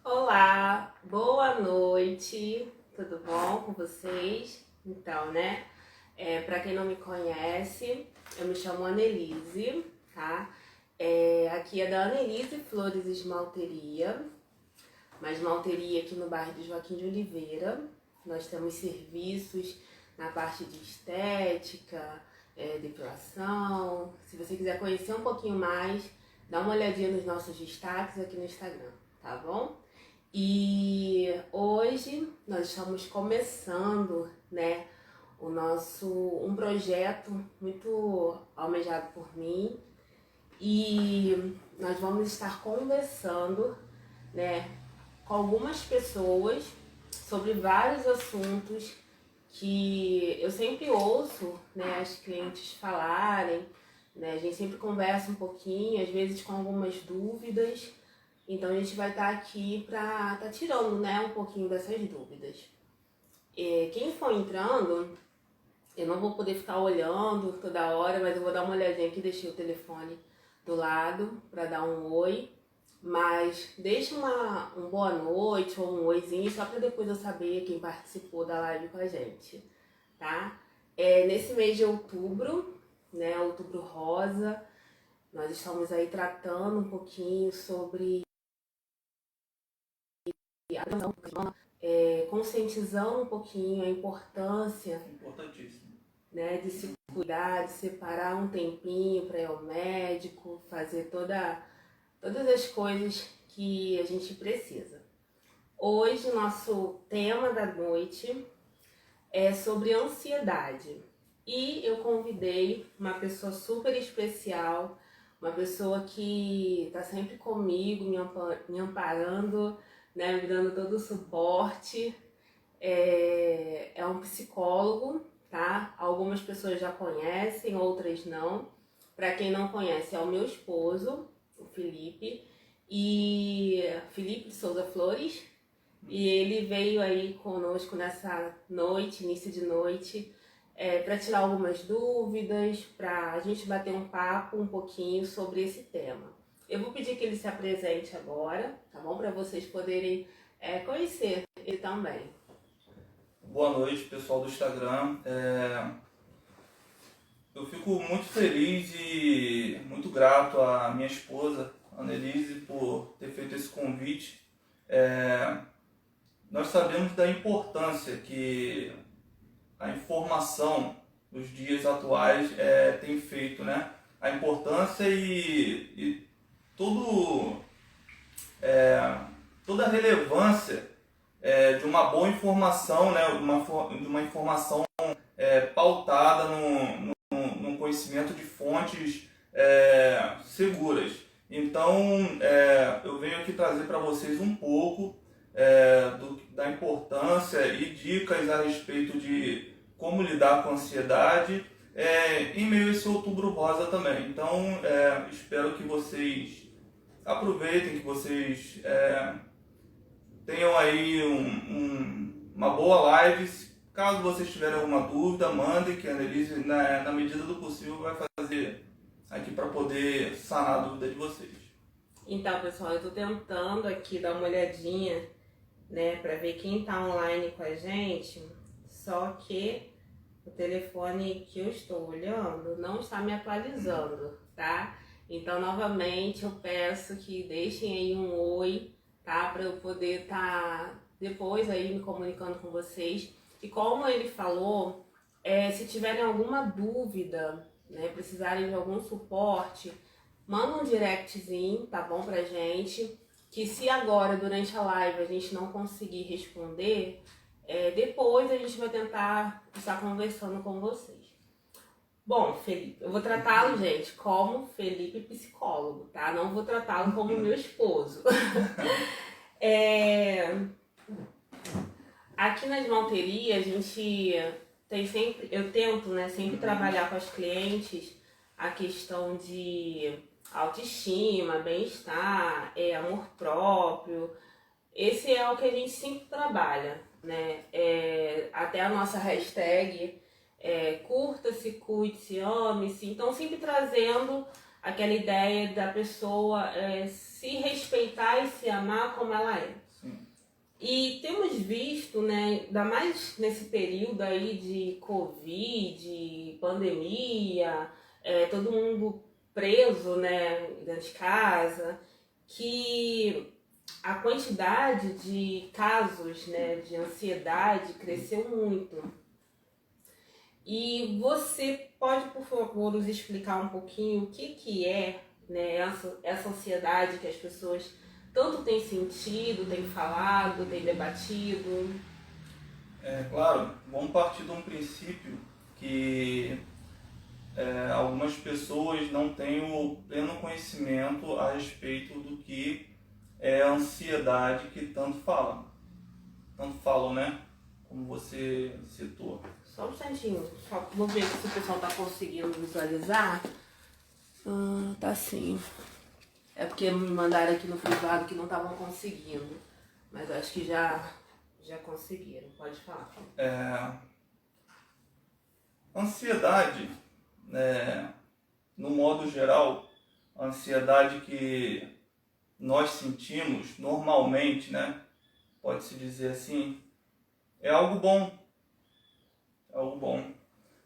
Olá, boa noite, tudo bom com vocês? Então, né, para quem não me conhece, eu me chamo Annelise, tá? Aqui é da Annelise Flores Esmalteria, uma esmalteria aqui no bairro de Joaquim de Oliveira. Nós temos serviços na parte de estética, depilação. Se você quiser conhecer um pouquinho mais, dá uma olhadinha nos nossos destaques aqui no Instagram, tá bom? E hoje nós estamos começando, né, um projeto muito almejado por mim, e nós vamos estar conversando, né, com algumas pessoas sobre vários assuntos que eu sempre ouço, né, as clientes falarem, né, a gente sempre conversa um pouquinho, às vezes com algumas dúvidas. Então a gente vai estar aqui para estar tirando, né, um pouquinho dessas dúvidas. Quem for entrando, eu não vou poder ficar olhando toda hora, mas eu vou dar uma olhadinha aqui, deixei o telefone do lado para dar um oi. Mas deixa um boa noite ou um oizinho só para depois eu saber quem participou da live com a gente, tá? Nesse mês de outubro, né, outubro rosa, nós estamos aí tratando um pouquinho sobre conscientizando um pouquinho a importância, Importantíssimo, né, de se cuidar, de separar um tempinho para ir ao médico, fazer todas as coisas que a gente precisa. Hoje, nosso tema da noite é sobre ansiedade. E eu convidei uma pessoa super especial, uma pessoa que está sempre comigo, me amparando, né, me dando todo o suporte. É um psicólogo, tá? Algumas pessoas já conhecem, outras não. Para quem não conhece, é o meu esposo, o Felipe, e Felipe de Souza Flores. E ele veio aí conosco nessa noite, início de noite, para tirar algumas dúvidas, para a gente bater um papo um pouquinho sobre esse tema. Eu vou pedir que ele se apresente agora, tá bom? Para vocês poderem conhecer ele também. Boa noite, pessoal do Instagram. Eu fico muito feliz e muito grato à minha esposa, Annelise, por ter feito esse convite. Nós sabemos da importância que a informação nos dias atuais tem feito, né? A importância e todo, toda a relevância de uma boa informação, né? De uma informação pautada num conhecimento de fontes seguras. Então, eu venho aqui trazer para vocês um pouco da importância e dicas a respeito de como lidar com a ansiedade em meio a esse outubro rosa também. Então, espero que vocês aproveitem, que vocês tenham aí uma boa live. Caso vocês tiverem alguma dúvida, mandem, que a Annelise, na medida do possível, vai fazer aqui para poder sanar a dúvida de vocês. Então, pessoal, eu tô tentando aqui dar uma olhadinha, né, para ver quem tá online com a gente, só que o telefone que eu estou olhando não está me atualizando, tá? Então, novamente, eu peço que deixem aí um oi, tá? Para eu poder estar depois aí me comunicando com vocês. E como ele falou, se tiverem alguma dúvida, né, precisarem de algum suporte, manda um directzinho, tá bom, pra gente, que se agora, durante a live, a gente não conseguir responder, depois a gente vai tentar estar conversando com vocês. Bom, Felipe, eu vou tratá-lo, gente, como Felipe psicólogo, tá? Não vou tratá-lo como meu esposo. Aqui na esmalteria, a gente tem sempre, eu tento, né, sempre trabalhar com as clientes a questão de autoestima, bem-estar, amor próprio. Esse é o que a gente sempre trabalha, né? Até a nossa hashtag curta-se, cuide-se, ame-se. Então, sempre trazendo aquela ideia da pessoa se respeitar e se amar como ela é. E temos visto, né, ainda mais nesse período aí de Covid, pandemia, todo mundo preso, né, dentro de casa, que a quantidade de casos, né, de ansiedade cresceu muito. E você pode, por favor, nos explicar um pouquinho o que é, né, essa ansiedade que as pessoas tanto têm sentido, têm falado, têm debatido? Claro, vamos partir de um princípio que algumas pessoas não têm o pleno conhecimento a respeito do que é a ansiedade que tanto falam. Tanto falam, né? Como você citou. Só um instantinho, só vou ver se o pessoal tá conseguindo visualizar. Tá sim. É porque me mandaram aqui no privado que não estavam conseguindo. Mas eu acho que já conseguiram. Pode falar. Ansiedade, no modo geral, a ansiedade que nós sentimos normalmente, né? Pode-se dizer assim, é algo bom. É algo bom.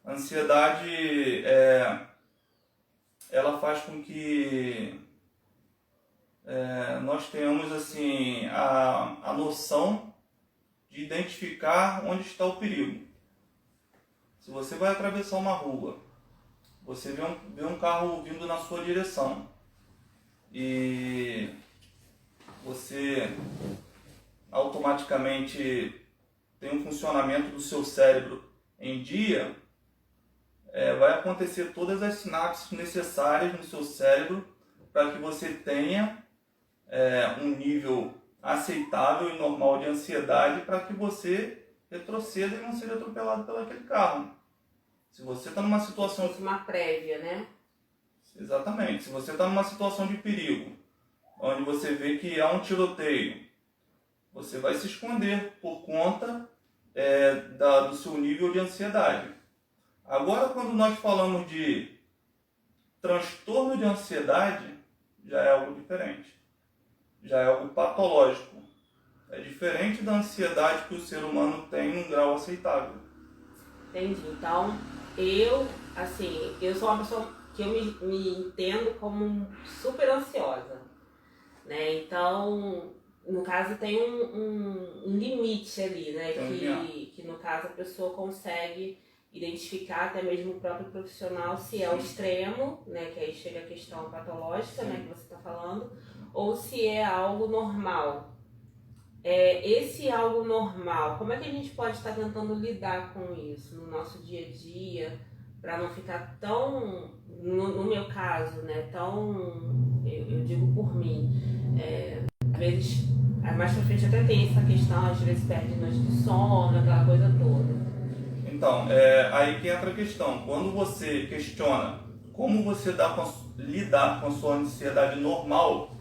A ansiedade, ela faz com que nós tenhamos assim, a noção de identificar onde está o perigo. Se você vai atravessar uma rua, você vê um carro vindo na sua direção e você automaticamente tem um funcionamento do seu cérebro em dia, vai acontecer todas as sinapses necessárias no seu cérebro para que você tenha um nível aceitável e normal de ansiedade para que você retroceda e não seja atropelado pelo aquele carro. Se você está numa situação... Uma prévia, né? Exatamente. Se você está numa situação de perigo, onde você vê que há um tiroteio, você vai se esconder por conta do seu nível de ansiedade. Agora, quando nós falamos de transtorno de ansiedade, já é algo diferente. Já é algo patológico. É diferente da ansiedade que o ser humano tem num grau aceitável. Entendi. Então, eu sou uma pessoa que eu me entendo como super ansiosa, né? Então, no caso, tem um limite ali, né? Que no caso a pessoa consegue identificar, até mesmo o próprio profissional, se é o extremo, né? Que aí chega a questão patológica, né? Que você está falando, ou se é algo normal. Esse algo normal, como é que a gente pode estar tentando lidar com isso no nosso dia a dia, para não ficar tão, no meu caso, né, tão, eu digo por mim, às vezes, mais pra frente até tem essa questão, às vezes perde noite de sono, aquela coisa toda. Então, aí que entra a questão, quando você questiona como você lidar com a sua ansiedade normal,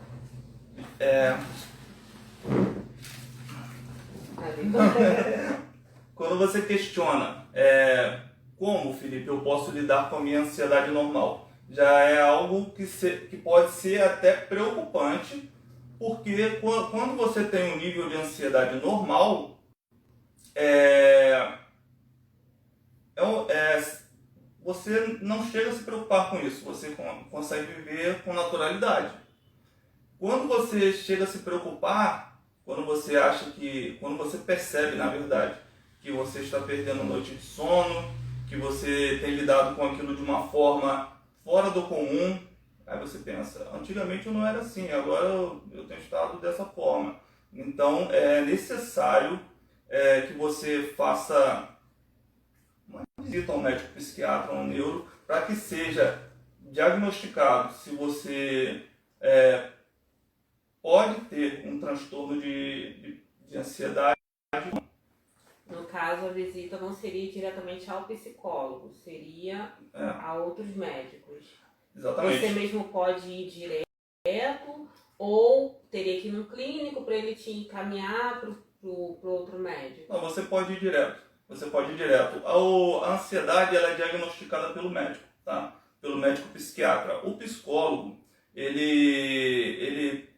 quando você questiona como, Felipe, eu posso lidar com a minha ansiedade normal, já é algo que pode ser até preocupante, porque quando você tem um nível de ansiedade normal, você não chega a se preocupar com isso, você consegue viver com naturalidade. Quando você chega a se preocupar, quando você percebe, na verdade, que você está perdendo noite de sono, que você tem lidado com aquilo de uma forma fora do comum, aí você pensa, antigamente eu não era assim, agora eu tenho estado dessa forma. Então é necessário que você faça uma visita ao médico psiquiatra, ao neuro, para que seja diagnosticado se você pode ter um transtorno de ansiedade. No caso, a visita não seria diretamente ao psicólogo, seria a outros médicos. Exatamente. Você mesmo pode ir direto ou teria que ir num clínico para ele te encaminhar para o outro médico? Não, você pode ir direto. A ansiedade ela é diagnosticada pelo médico, tá? Pelo médico psiquiatra. O psicólogo, ele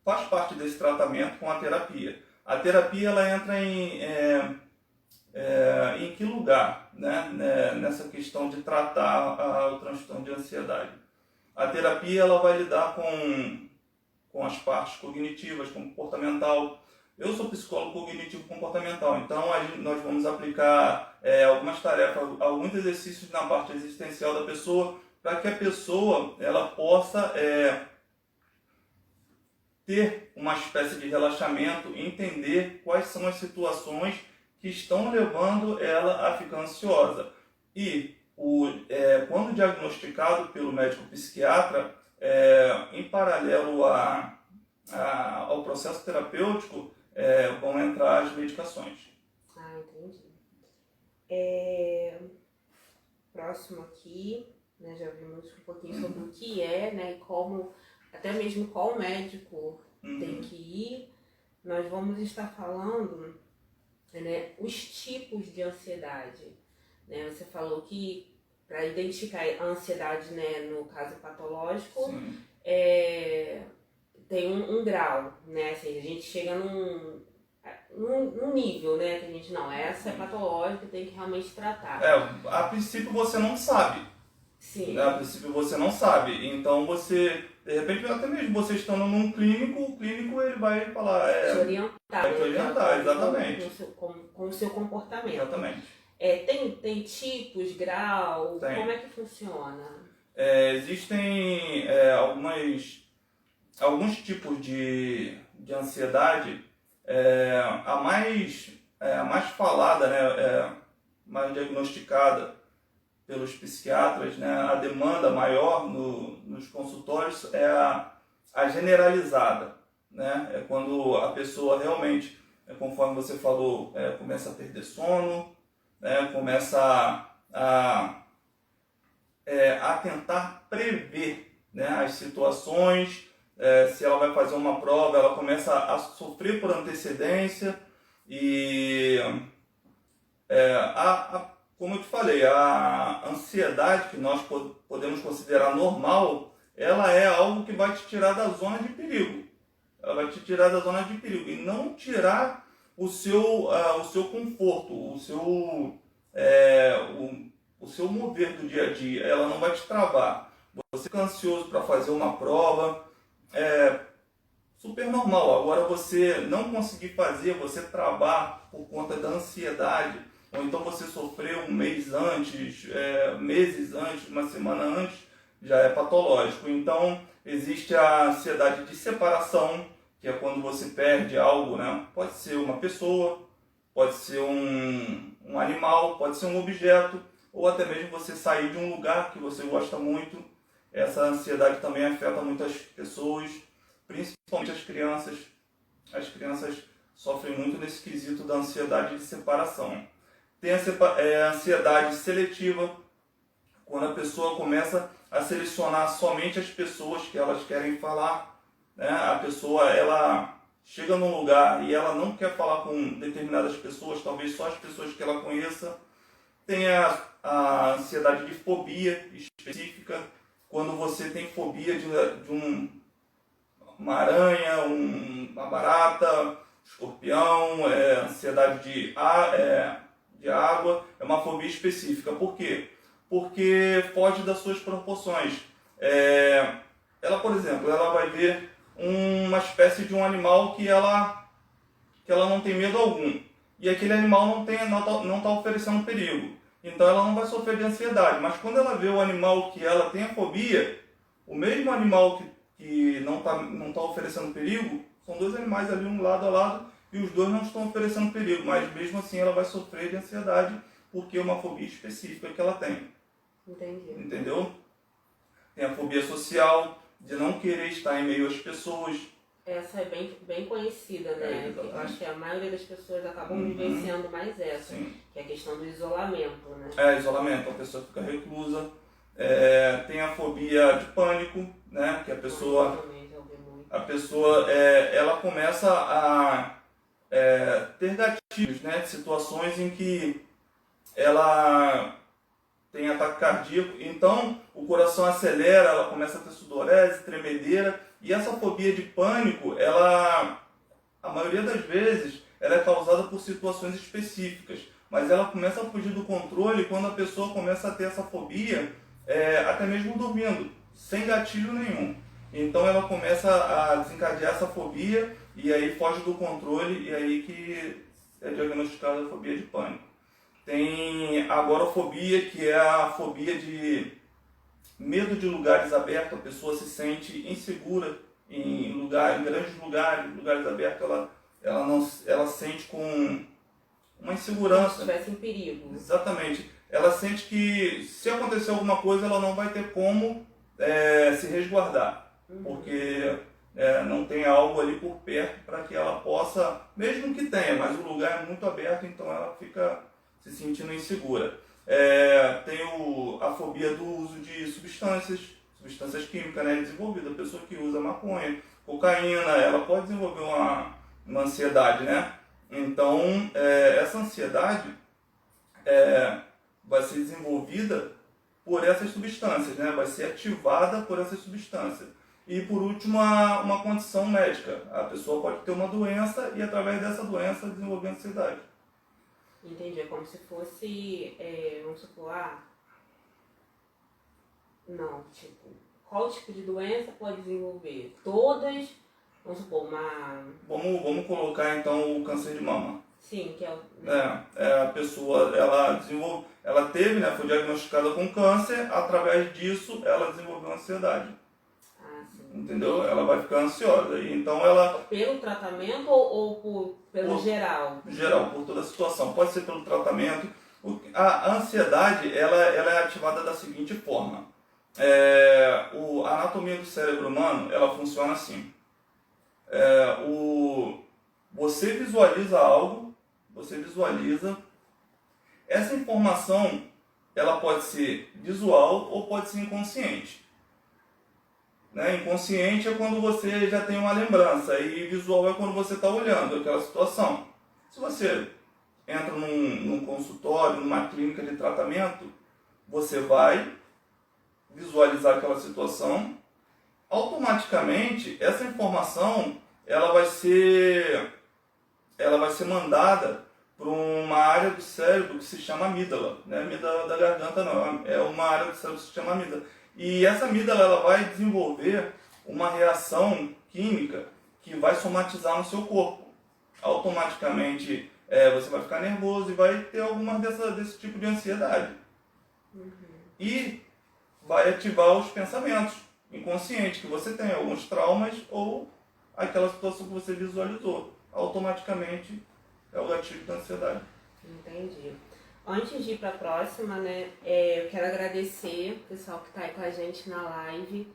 faz parte desse tratamento com a terapia. A terapia ela entra em que lugar, né? Nessa questão de tratar o transtorno de ansiedade. A terapia ela vai lidar com as partes cognitivas, comportamental. Eu sou psicólogo cognitivo comportamental, então nós vamos aplicar algumas tarefas, alguns exercícios na parte existencial da pessoa, para que a pessoa ela possa ter uma espécie de relaxamento e entender quais são as situações que estão levando ela a ficar ansiosa. E quando diagnosticado pelo médico psiquiatra, em paralelo ao processo terapêutico, vão entrar as medicações. Ah, entendi. Próximo aqui, né, já vimos um pouquinho sobre o que é, né, e como, até mesmo qual médico tem que ir. Nós vamos estar falando, né, os tipos de ansiedade. Né? Você falou que para identificar a ansiedade, né, no caso patológico, tem um grau, né? Assim, a gente chega num nível, né? Que a gente, não, essa é patológica, tem que realmente tratar. A princípio você não sabe. Sim. Né? A princípio você não sabe. Então você, de repente, até mesmo você estando num clínico, o clínico ele vai falar... Te orientar. Vai te orientar, exatamente. Com o seu comportamento. Exatamente. Tem tipos, grau? Tem. Como é que funciona? Existem alguns tipos de ansiedade. A mais falada, né, mais diagnosticada pelos psiquiatras, né, a demanda maior nos consultórios é a generalizada. Né? É quando a pessoa realmente, conforme você falou, começa a perder sono, né, começa a tentar prever, né, as situações. Se ela vai fazer uma prova, ela começa a sofrer por antecedência e, como eu te falei, a ansiedade que nós podemos considerar normal, ela é algo que vai te tirar da zona de perigo. Ela vai te tirar da zona de perigo e não tirar o seu conforto, o seu mover do dia a dia. Ela não vai te travar. Você fica ansioso para fazer uma prova, super normal. Agora você não conseguir fazer, você travar por conta da ansiedade, ou então você sofreu um mês antes, meses antes, uma semana antes, já é patológico. Então existe a ansiedade de separação, que é quando você perde algo, né? Pode ser uma pessoa, pode ser um animal, pode ser um objeto, ou até mesmo você sair de um lugar que você gosta muito. Essa ansiedade também afeta muitas pessoas, principalmente as crianças. As crianças sofrem muito nesse quesito da ansiedade de separação. Tem a ansiedade seletiva, quando a pessoa começa a selecionar somente as pessoas que elas querem falar. Né? A pessoa ela chega num lugar e ela não quer falar com determinadas pessoas, talvez só as pessoas que ela conheça. Tem a ansiedade de fobia específica, quando você tem fobia de uma aranha, uma barata, escorpião, ansiedade de água, é uma fobia específica. Por quê? Porque foge das suas proporções. Ela, por exemplo, ela vai ver uma espécie de um animal que ela não tem medo algum. E aquele animal não está oferecendo perigo. Então ela não vai sofrer de ansiedade. Mas quando ela vê o animal que ela tem a fobia, o mesmo animal que não tá oferecendo perigo, são dois animais ali um lado a lado e os dois não estão oferecendo perigo. Mas mesmo assim ela vai sofrer de ansiedade porque é uma fobia específica que ela tem. Entendi. Entendeu? Tem a fobia social, de não querer estar em meio às pessoas. Essa é bem conhecida, né? Eu acho que a maioria das pessoas acabam vivenciando mais essa, Sim. Que é a questão do isolamento, né? Isolamento, a pessoa fica reclusa. Tem a fobia de pânico, né? Que a pessoa ela começa a ter gatilhos, né? Situações em que ela tem ataque cardíaco, então o coração acelera, ela começa a ter sudorese, tremedeira, E essa fobia de pânico, a maioria das vezes, ela é causada por situações específicas, mas ela começa a fugir do controle quando a pessoa começa a ter essa fobia, até mesmo dormindo, sem gatilho nenhum. Então ela começa a desencadear essa fobia e aí foge do controle e aí que é diagnosticada a fobia de pânico. Tem a agorafobia, que é a fobia de medo de lugares abertos. A pessoa se sente insegura em grandes lugares abertos, ela sente com uma insegurança. Se estivesse em perigo. Exatamente. Ela sente que se acontecer alguma coisa, ela não vai ter como se resguardar, porque não tem algo ali por perto para que ela possa, mesmo que tenha, mas o lugar é muito aberto, então ela fica se sentindo insegura. Tem a fobia do uso de substâncias químicas, né, desenvolvida. A pessoa que usa maconha, cocaína, ela pode desenvolver uma ansiedade, né? Então, essa ansiedade vai ser desenvolvida por essas substâncias, né? Vai ser ativada por essas substâncias. E por último, uma condição médica. A pessoa pode ter uma doença e através dessa doença desenvolver ansiedade. Entendi, é como se fosse, vamos supor, não, tipo, qual tipo de doença pode desenvolver? Todas, vamos supor, Vamos colocar então o câncer de mama. Sim, que é o... A pessoa, ela teve, né, foi diagnosticada com câncer, através disso ela desenvolveu ansiedade. Sim. Entendeu? Ela vai ficar ansiosa. E então ela... Pelo tratamento ou pelo geral? Geral, por toda a situação. Pode ser pelo tratamento. A ansiedade, ela é ativada da seguinte forma. A anatomia do cérebro humano, ela funciona assim. Você visualiza algo, essa informação, ela pode ser visual ou pode ser inconsciente. Né? Inconsciente é quando você já tem uma lembrança e visual é quando você está olhando aquela situação. Se você entra num consultório, numa clínica de tratamento, você vai visualizar aquela situação, automaticamente essa informação ela vai ser mandada para uma área do cérebro que se chama amígdala, não é amígdala da garganta não, é uma área do cérebro que se chama amígdala. E essa amígdala ela vai desenvolver uma reação química que vai somatizar no seu corpo. Automaticamente você vai ficar nervoso e vai ter alguma desse tipo de ansiedade. E vai ativar os pensamentos inconscientes que você tem, alguns traumas ou aquela situação que você visualizou. Automaticamente é o gatilho da ansiedade. Entendi. Antes de ir para a próxima, né, eu quero agradecer o pessoal que está aí com a gente na live,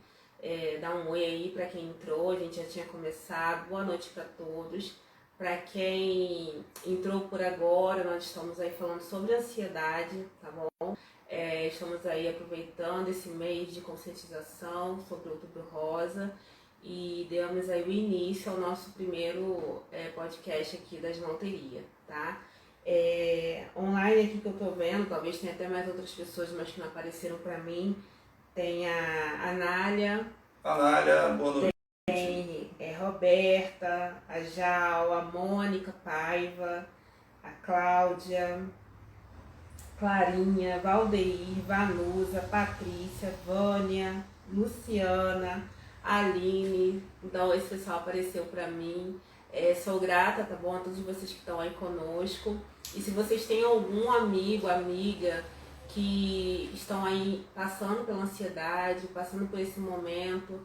dar um oi aí para quem entrou, a gente já tinha começado, boa noite para todos. Para quem entrou por agora, nós estamos aí falando sobre ansiedade, tá bom? Estamos aí aproveitando esse mês de conscientização sobre o Outubro Rosa e demos aí o início ao nosso primeiro podcast aqui da Esmalteria, tá? Online aqui que eu tô vendo, talvez tenha até mais outras pessoas, mas que não apareceram para mim, tem a Anália, boa noite. Tem Roberta, a Jal, a Mônica Paiva, a Cláudia, Clarinha, Valdeir, Vanusa, Patrícia, Vânia, Luciana, Aline. Então esse pessoal apareceu para mim. Sou grata, tá bom, a todos vocês que estão aí conosco. E se vocês têm algum amigo, amiga que estão aí passando pela ansiedade, passando por esse momento,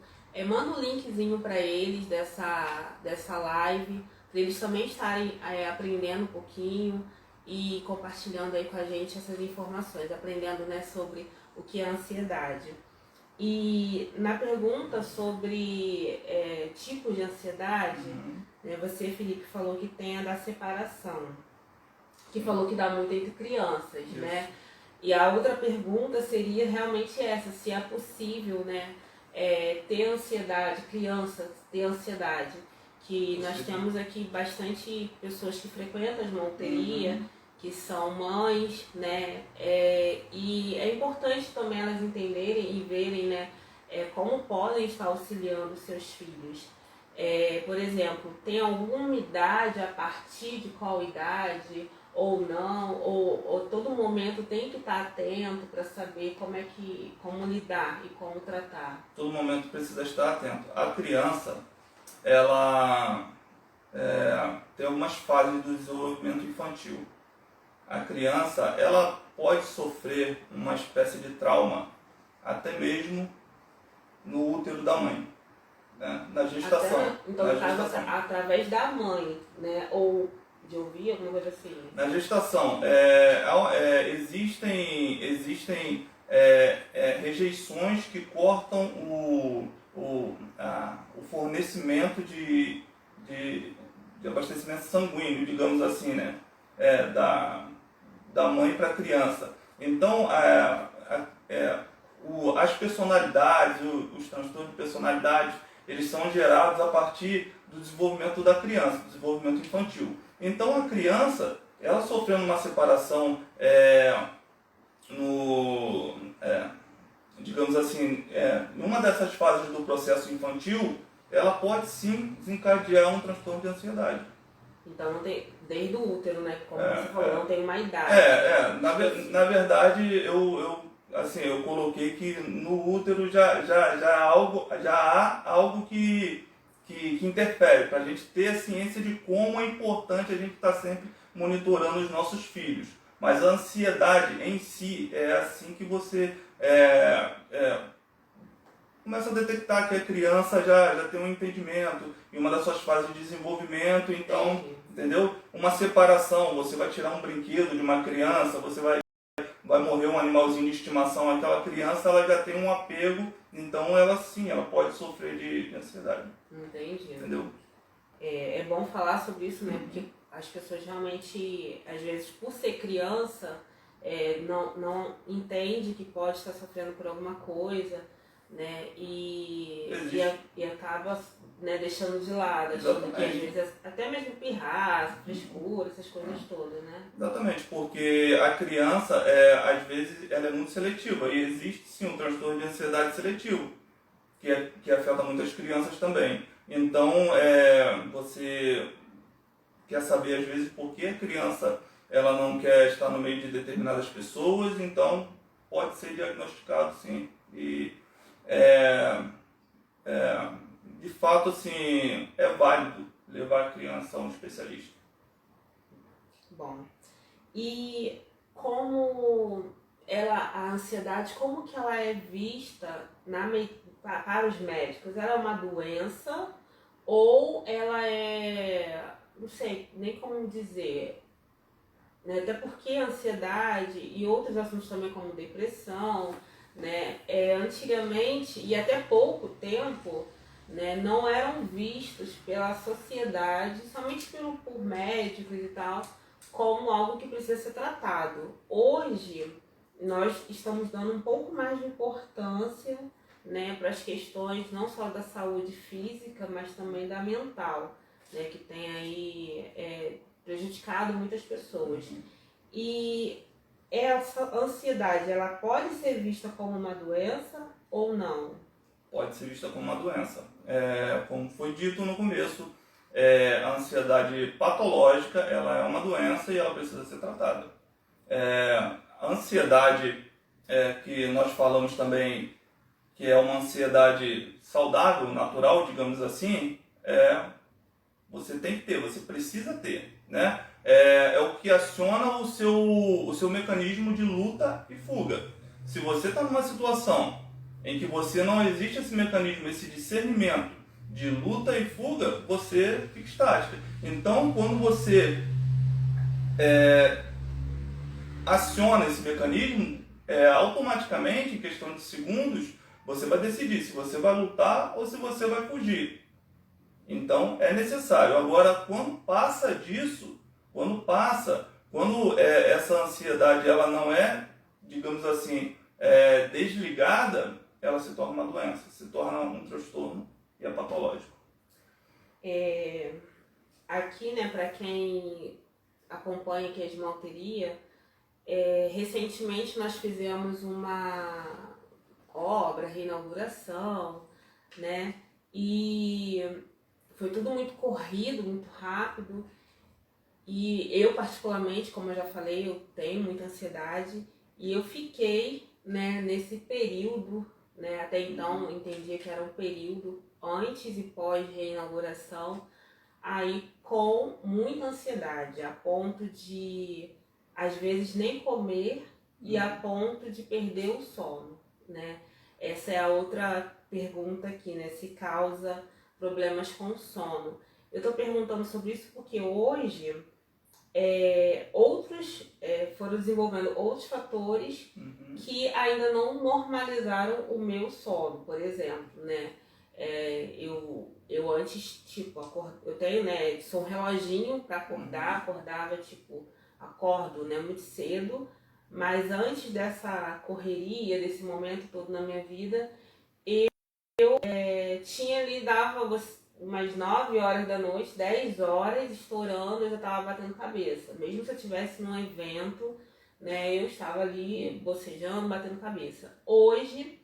manda um linkzinho para eles dessa live, para eles também estarem aprendendo um pouquinho e compartilhando aí com a gente essas informações, aprendendo, né, sobre o que é ansiedade. E na pergunta sobre tipos de ansiedade, né, você, Felipe, falou que tem a da separação, que falou que dá muito entre crianças, Isso. né? E a outra pergunta seria realmente essa, se é possível, né, ter ansiedade, crianças ter ansiedade, que nós temos aqui bastante pessoas que frequentam a esmalteria, que são mães, né, e é importante também elas entenderem e verem, né, como podem estar auxiliando seus filhos. Por exemplo, tem alguma idade, a partir de qual idade, ou não, ou todo momento tem que estar atento para saber como lidar e como tratar? Todo momento precisa estar atento. A criança, ela tem algumas fases do desenvolvimento infantil. A criança, ela pode sofrer uma espécie de trauma, até mesmo no útero da mãe, né? Na gestação. Então, na no caso, gestação. através da mãe, né? Ou de ouvir, alguma coisa assim. Na gestação, existem rejeições que cortam o fornecimento de abastecimento sanguíneo, digamos assim, né? Da mãe para a criança. Então, as personalidades, os transtornos de personalidade, eles são gerados a partir do desenvolvimento da criança, do desenvolvimento infantil. Então, a criança, ela sofrendo uma separação, digamos assim, em uma dessas fases do processo infantil, ela pode sim desencadear um transtorno de ansiedade. Então não tem, desde o útero, né? Como você falou, não tem uma idade. Na verdade, eu coloquei que no útero já há algo que interfere, para a gente ter a ciência de como é importante a gente estar sempre monitorando os nossos filhos. Mas a ansiedade em si é assim que você começa a detectar que a criança já tem um entendimento em uma das suas fases de desenvolvimento. Então, entendeu? Uma separação, você vai tirar um brinquedo de uma criança, você vai morrer um animalzinho de estimação, aquela criança ela já tem um apego, então ela pode sofrer de ansiedade. Entendi. Entendeu? É bom falar sobre isso, né? Porque as pessoas realmente, às vezes, por ser criança, não entende que pode estar sofrendo por alguma coisa, né? E acaba, né, deixando de lado, achando que às vezes até mesmo pirraça, frescura, essas coisas todas, né? Exatamente, porque a criança, às vezes, ela é muito seletiva, e existe sim um transtorno de ansiedade seletivo, que afeta muitas crianças também. Então, você quer saber, às vezes, por que a criança ela não quer estar no meio de determinadas pessoas, então pode ser diagnosticado, sim. E, de fato, assim, é válido levar a criança a um especialista. Bom, e como a ansiedade, como que ela é vista para os médicos? Ela é uma doença ou ela não sei nem como dizer, né? Até porque a ansiedade e outros assuntos também como depressão, né? Antigamente e até pouco tempo, né, não eram vistos pela sociedade, somente por médicos e tal, como algo que precisa ser tratado. Hoje, nós estamos dando um pouco mais de importância, né, para as questões não só da saúde física, mas também da mental, né, que tem aí prejudicado muitas pessoas. E essa ansiedade, ela pode ser vista como uma doença ou não? Pode ser vista como uma doença. Como foi dito no começo, a ansiedade patológica ela é uma doença e ela precisa ser tratada. A ansiedade que nós falamos também, que é uma ansiedade saudável, natural, digamos assim, você tem que ter, você precisa ter, né? É o que aciona o seu mecanismo de luta e fuga. Se você está numa situação em que você não existe esse mecanismo, esse discernimento de luta e fuga, você fica estática. Então, quando você aciona esse mecanismo, automaticamente, em questão de segundos, você vai decidir se você vai lutar ou se você vai fugir. Então, é necessário. Agora, quando passa disso, quando essa ansiedade ela não é, digamos assim, desligada, ela se torna uma doença, se torna um transtorno e é patológico. Aqui, né, para quem acompanha aqui a esmalteria, recentemente nós fizemos obra, reinauguração, né? E foi tudo muito corrido, muito rápido. E eu, particularmente, como eu já falei, eu tenho muita ansiedade. E eu fiquei, né, nesse período, né, até então entendia que era um período antes e pós reinauguração, aí com muita ansiedade, a ponto de, às vezes, nem comer e a ponto de perder o sono, né? Essa é a outra pergunta aqui, né? Se causa problemas com o sono. Eu tô perguntando sobre isso porque hoje foram desenvolvendo outros fatores que ainda não normalizaram o meu sono, por exemplo, né? Eu antes, tipo, eu tenho, né, sou um reloginho para acordar, acordava, tipo, acordo, né, muito cedo, mas antes dessa correria, desse momento todo na minha vida, tinha ali, dava umas 9 horas da noite, 10 horas, estourando, eu já estava batendo cabeça. Mesmo se eu estivesse num evento, né, eu estava ali bocejando, batendo cabeça. Hoje,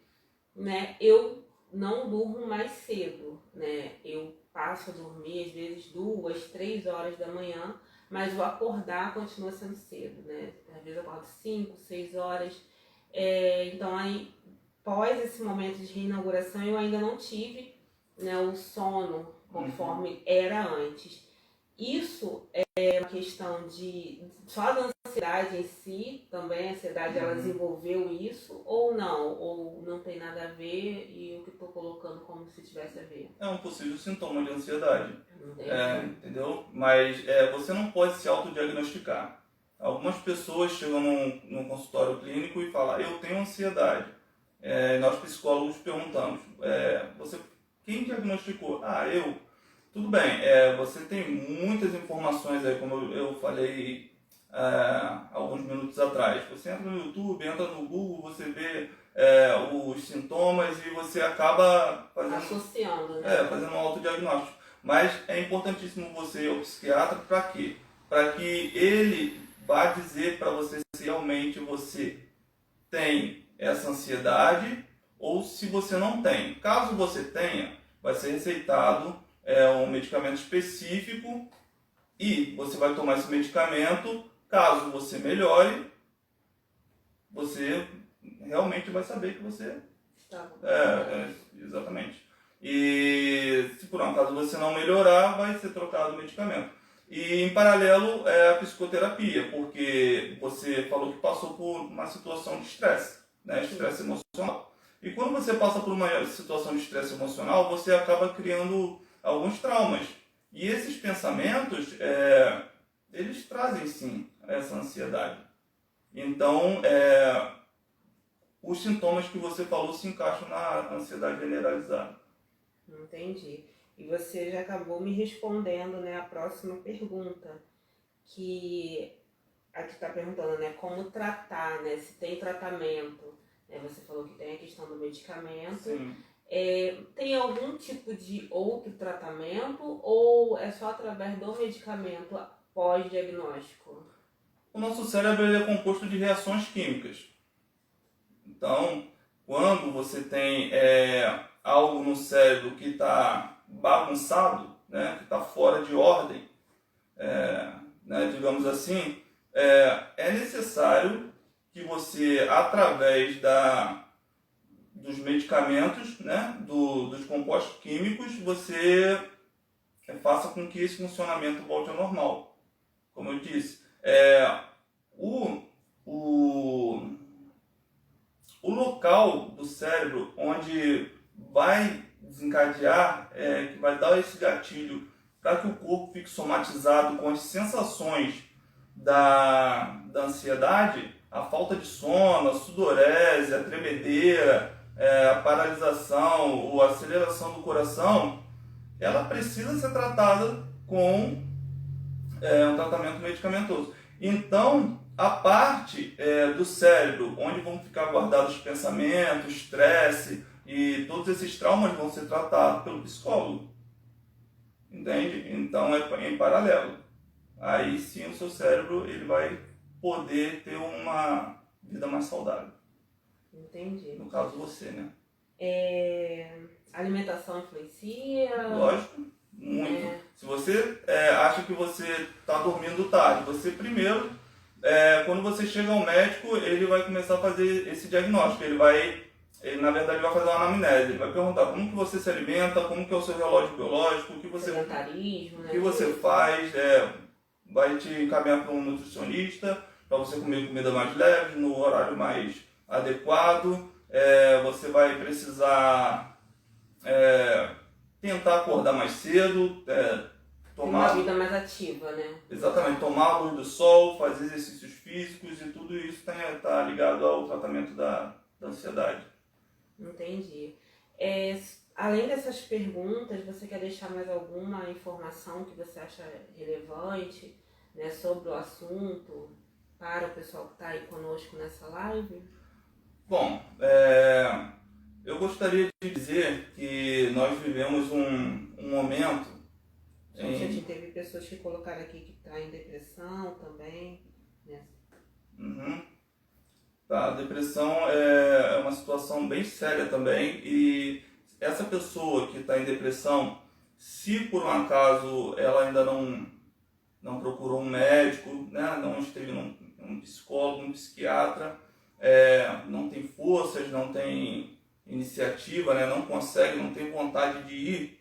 né, eu não durmo mais cedo, né, eu passo a dormir às vezes 2, 3 horas da manhã, mas o acordar continua sendo cedo, né, às vezes eu acordo 5, 6 horas, então aí, pós esse momento de reinauguração, eu ainda não tive, né, o sono conforme era antes. Isso é uma questão de só da ansiedade em si, também a ansiedade ela desenvolveu isso, ou não tem nada a ver e o que estou colocando como se tivesse a ver. É um possível sintoma de ansiedade, entendeu? Mas você não pode se autodiagnosticar. Algumas pessoas chegam num consultório clínico e falam, eu tenho ansiedade. Nós psicólogos perguntamos, quem diagnosticou? Eu. Tudo bem, você tem muitas informações aí, como eu falei alguns minutos atrás. Você entra no YouTube, entra no Google, você vê os sintomas e você acaba associando, né? Fazendo um autodiagnóstico. Mas é importantíssimo você ir ao psiquiatra para quê? Para que ele vá dizer para você se realmente você tem essa ansiedade ou se você não tem. Caso você tenha, vai ser receitado um medicamento específico e você vai tomar esse medicamento. Caso você melhore, você realmente vai saber que você está. Exatamente. E se por um acaso você não melhorar, vai ser trocado o medicamento. E em paralelo a psicoterapia, porque você falou que passou por uma situação de estresse, né? Estresse emocional. E quando você passa por uma situação de estresse emocional, você acaba criando alguns traumas. E esses pensamentos, eles trazem sim essa ansiedade. Então, os sintomas que você falou se encaixam na ansiedade generalizada. Entendi. E você já acabou me respondendo, né, a próxima pergunta, que aqui está perguntando, né, como tratar, né, se tem tratamento. Você falou que tem a questão do medicamento. Sim. Tem algum tipo de outro tratamento ou é só através do medicamento pós-diagnóstico? O nosso cérebro ele é composto de reações químicas. Então, quando você tem algo no cérebro que está bagunçado, né, que está fora de ordem, né, digamos assim, é necessário que você, através dos medicamentos, né, dos compostos químicos, você faça com que esse funcionamento volte ao normal. Como eu disse, o local do cérebro onde vai desencadear, que vai dar esse gatilho para que o corpo fique somatizado com as sensações da ansiedade, a falta de sono, a sudorese, a tremedeira, a paralisação ou a aceleração do coração, ela precisa ser tratada com um tratamento medicamentoso. Então, a parte do cérebro, onde vão ficar guardados os pensamentos, estresse e todos esses traumas vão ser tratados pelo psicólogo. Entende? Então, é em paralelo. Aí sim o seu cérebro ele vai poder ter uma vida mais saudável. Entendi. No caso, você, né? Alimentação influencia? Lógico, muito. Se você acha que você está dormindo tarde, você primeiro, quando você chega ao médico, ele vai começar a fazer esse diagnóstico. Ele na verdade vai fazer uma anamnese. Ele vai perguntar como que você se alimenta, como que é o seu relógio biológico, o que você, sedentarismo, né? o que você faz, vai te encaminhar para um nutricionista, para você comer comida mais leve, no horário mais adequado. Você vai precisar tentar acordar mais cedo, uma vida mais ativa, né? Exatamente, tomar a luz do sol, fazer exercícios físicos e tudo isso está ligado ao tratamento da ansiedade. Entendi. Além dessas perguntas, você quer deixar mais alguma informação que você acha relevante, né, sobre o assunto para o pessoal que está aí conosco nessa live? Bom, eu gostaria de dizer que nós vivemos um momento... Gente, teve pessoas que colocaram aqui que está em depressão também, né? Uhum. Tá, a depressão é uma situação bem séria também, e essa pessoa que está em depressão, se por um acaso ela ainda não procurou um médico, né, não esteve num psicólogo, um psiquiatra, não tem forças, não tem iniciativa, né, não consegue, não tem vontade de ir,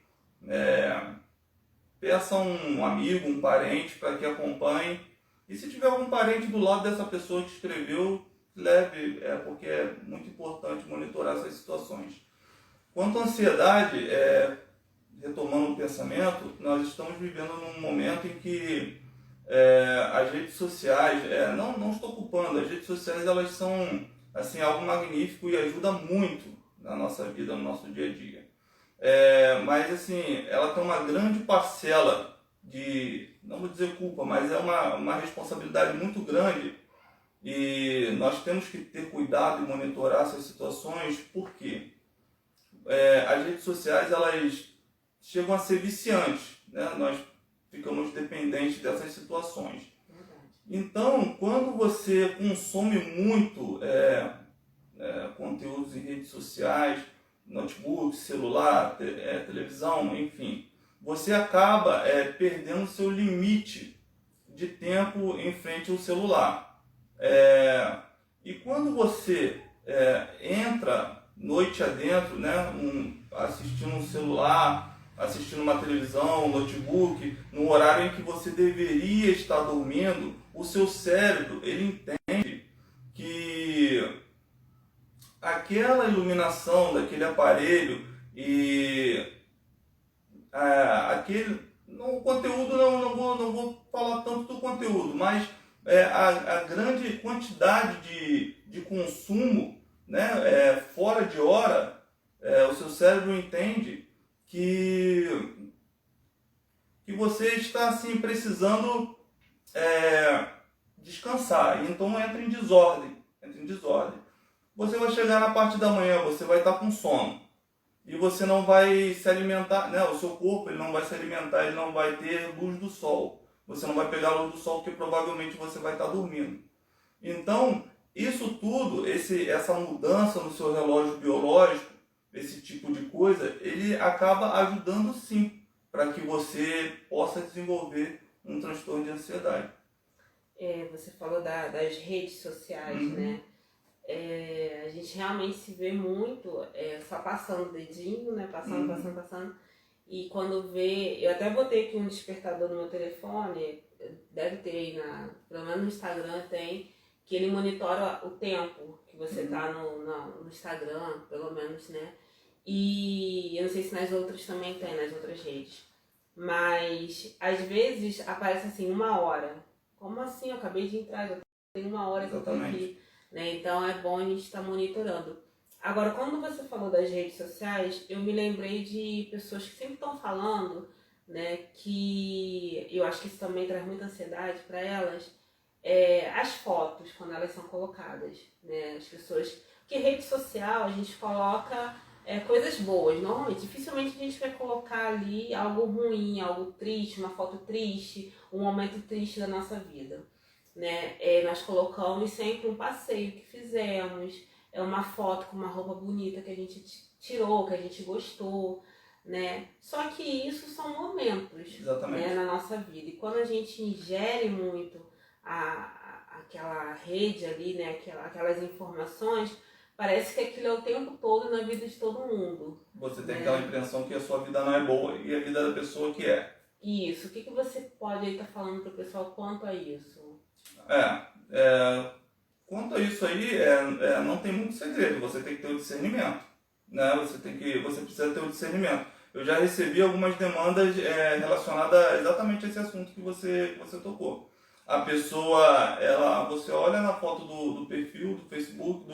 peça um amigo, um parente para que acompanhe. E se tiver algum parente do lado dessa pessoa que escreveu, leve, porque é muito importante monitorar essas situações. Quanto à ansiedade, retomando o pensamento, nós estamos vivendo num momento em que as redes sociais, não estou culpando, as redes sociais elas são assim, algo magnífico e ajuda muito na nossa vida, no nosso dia a dia. Mas assim, ela tem uma grande parcela de, não vou dizer culpa, mas é uma responsabilidade muito grande, e nós temos que ter cuidado e monitorar essas situações, porque as redes sociais elas chegam a ser viciantes, né? Nós ficamos dependentes dessas situações. Então, quando você consome muito conteúdos em redes sociais, notebook, celular, televisão, enfim, você acaba perdendo seu limite de tempo em frente ao celular. E quando você entra noite adentro, né, assistindo um celular, assistindo uma televisão, um notebook, no horário em que você deveria estar dormindo, o seu cérebro ele entende que aquela iluminação daquele aparelho e o conteúdo, não vou falar tanto do conteúdo, mas a grande quantidade de consumo, né, fora de hora, o seu cérebro entende que você está assim, precisando descansar, então entra em desordem. Você vai chegar na parte da manhã, você vai estar com sono, e você não vai se alimentar, né? O seu corpo ele não vai se alimentar, ele não vai ter luz do sol. Você não vai pegar a luz do sol porque provavelmente você vai estar dormindo. Então, isso tudo, essa mudança no seu relógio biológico, esse tipo de coisa, ele acaba ajudando sim para que você possa desenvolver um transtorno de ansiedade. Você falou das redes sociais, né? A gente realmente se vê muito só passando o dedinho, né? Passando. E quando vê, eu até botei aqui um despertador no meu telefone, deve ter aí, pelo menos no Instagram tem, que ele monitora o tempo que você tá no Instagram, pelo menos, né? E eu não sei se nas outras também tem, nas outras redes. Mas às vezes aparece assim, 1 hora. Como assim? Eu acabei de entrar, já tem 1 hora que eu tô aqui. Né? Então é bom a gente estar monitorando. Agora, quando você falou das redes sociais, eu me lembrei de pessoas que sempre estão falando, né, que eu acho que isso também traz muita ansiedade para elas, as fotos, quando elas são colocadas, né, as pessoas... Porque rede social a gente coloca coisas boas, normalmente, dificilmente a gente vai colocar ali algo ruim, algo triste, uma foto triste, um momento triste da nossa vida. Né? Nós colocamos sempre um passeio que fizemos, é uma foto com uma roupa bonita que a gente tirou, que a gente gostou, né? Só que isso são momentos, né, na nossa vida. E quando a gente ingere muito aquela rede ali, né, aquelas informações, parece que aquilo é o tempo todo na vida de todo mundo. Você tem aquela impressão que a sua vida não é boa e a vida da pessoa que é. Isso. O que você pode estar falando para o pessoal quanto a isso? Quanto a isso aí, não tem muito segredo. Você tem que ter o discernimento, né? Você precisa ter o discernimento. Eu já recebi algumas demandas relacionadas exatamente a esse assunto que você tocou. A pessoa, você olha na foto do perfil, do Facebook,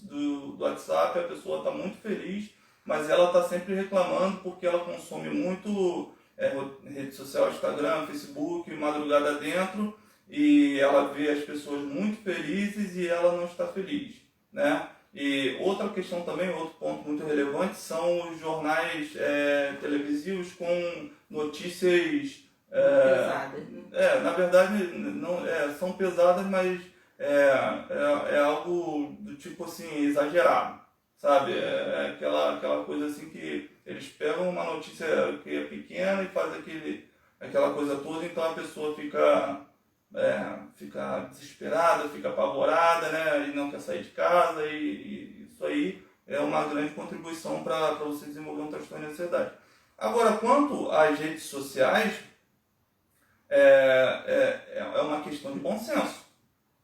do WhatsApp, a pessoa está muito feliz, mas ela está sempre reclamando porque ela consome muito rede social, Instagram, Facebook, madrugada dentro, e ela vê as pessoas muito felizes e ela não está feliz, né? E outra questão também, outro ponto muito relevante, são os jornais televisivos com notícias pesadas, né? Na verdade não são pesadas, mas é algo do tipo assim, exagerado, sabe? É aquela coisa assim que eles pegam uma notícia que é pequena e fazem aquela coisa toda, então a pessoa fica desesperada, fica apavorada, né? E não quer sair de casa, e isso aí é uma grande contribuição para você desenvolver um transtorno de ansiedade. Agora, quanto às redes sociais, é uma questão de bom senso,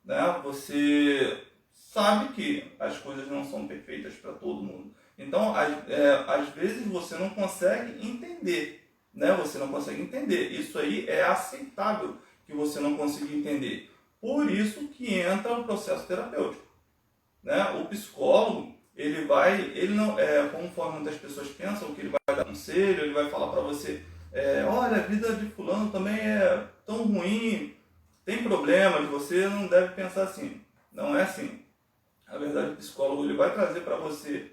né? Você sabe que as coisas não são perfeitas para todo mundo. Então, às vezes você não consegue entender, né? Você não consegue entender. Isso aí é aceitável que você não consiga entender. Por isso que entra o processo terapêutico, né? O psicólogo, ele não, conforme muitas pessoas pensam, que ele vai dar conselho, ele vai falar para você, olha, a vida de fulano também é tão ruim, tem problemas, você não deve pensar assim. Não é assim. Na verdade, o psicólogo ele vai trazer para você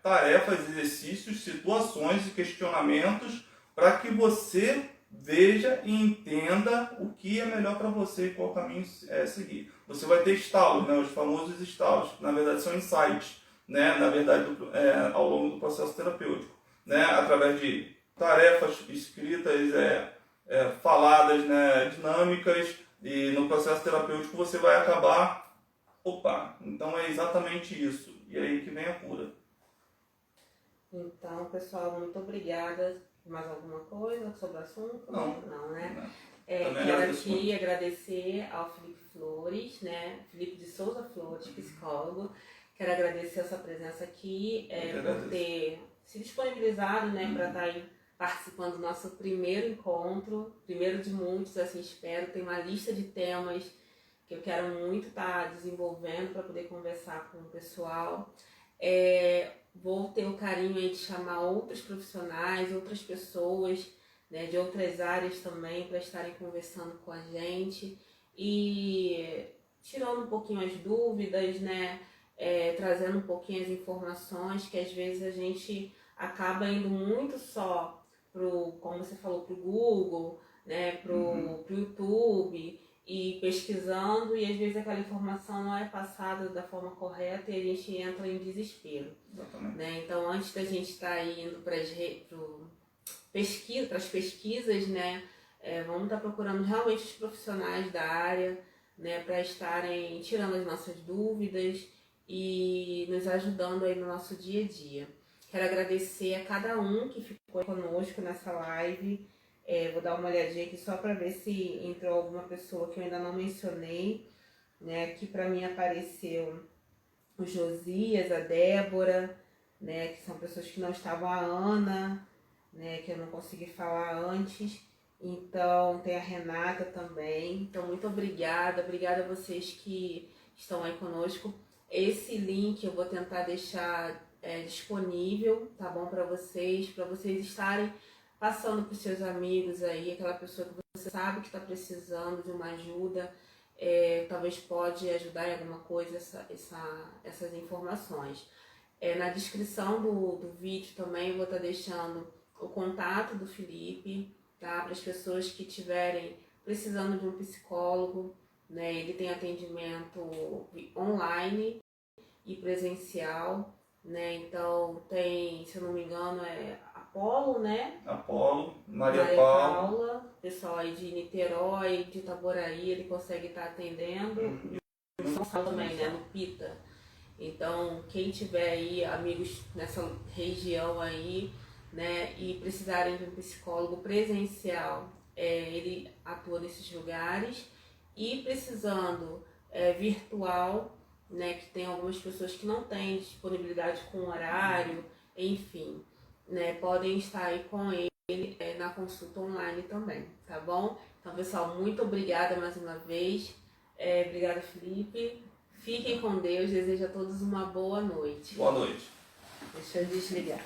tarefas, exercícios, situações e questionamentos para que você veja e entenda o que é melhor para você e qual caminho seguir. Você vai ter estalos, né, os famosos estalos, que na verdade são insights, né, na verdade, ao longo do processo terapêutico, né, através de tarefas escritas, faladas, né, dinâmicas, e no processo terapêutico você vai acabar, então é exatamente isso, e aí que vem a cura. Então, pessoal, muito obrigada. Mais alguma coisa sobre o assunto? Não, né? Quero aqui agradecer ao Felipe Flores, né? Felipe de Souza Flores, psicólogo. Quero agradecer a sua presença aqui, por ter se disponibilizado, né, para estar aí participando do nosso primeiro encontro, primeiro de muitos, assim espero. Tem uma lista de temas que eu quero muito estar desenvolvendo para poder conversar com o pessoal. Vou ter o carinho aí de chamar outros profissionais, outras pessoas, né, de outras áreas também, para estarem conversando com a gente e tirando um pouquinho as dúvidas, né, trazendo um pouquinho as informações, que às vezes a gente acaba indo muito só como você falou, pro Google, né, pro YouTube, e pesquisando, e às vezes aquela informação não é passada da forma correta e a gente entra em desespero. Exatamente. Né? Então, antes da gente estar indo para as pesquisas, né, vamos estar procurando realmente os profissionais da área, né, para estarem tirando as nossas dúvidas e nos ajudando aí no nosso dia a dia. Quero agradecer a cada um que ficou conosco nessa live. Vou dar uma olhadinha aqui só para ver se entrou alguma pessoa que eu ainda não mencionei, né? Aqui para mim apareceu o Josias, a Débora, né? Que são pessoas que não estavam, a Ana, né? Que eu não consegui falar antes. Então tem a Renata também. Então muito obrigada a vocês que estão aí conosco. Esse link eu vou tentar deixar disponível, tá bom, para vocês estarem passando para os seus amigos aí, aquela pessoa que você sabe que está precisando de uma ajuda, talvez pode ajudar em alguma coisa essas informações. Na descrição do vídeo também vou estar deixando o contato do Felipe, tá? Para as pessoas que estiverem precisando de um psicólogo, né? Ele tem atendimento online e presencial, né? Então tem, se eu não me engano, é Apolo, né? Apolo, Maria Paula. Pessoal aí de Niterói, de Itaboraí, ele consegue estar atendendo. No São Paulo também, né? No Pita. Então, quem tiver aí amigos nessa região aí, né, e precisarem de um psicólogo presencial, ele atua nesses lugares. E precisando virtual, né, que tem algumas pessoas que não têm disponibilidade com horário, enfim, né, podem estar aí com ele na consulta online também, tá bom? Então, pessoal, muito obrigada mais uma vez. Obrigada, Felipe. Fiquem com Deus, desejo a todos uma boa noite. Boa noite. Deixa eu desligar.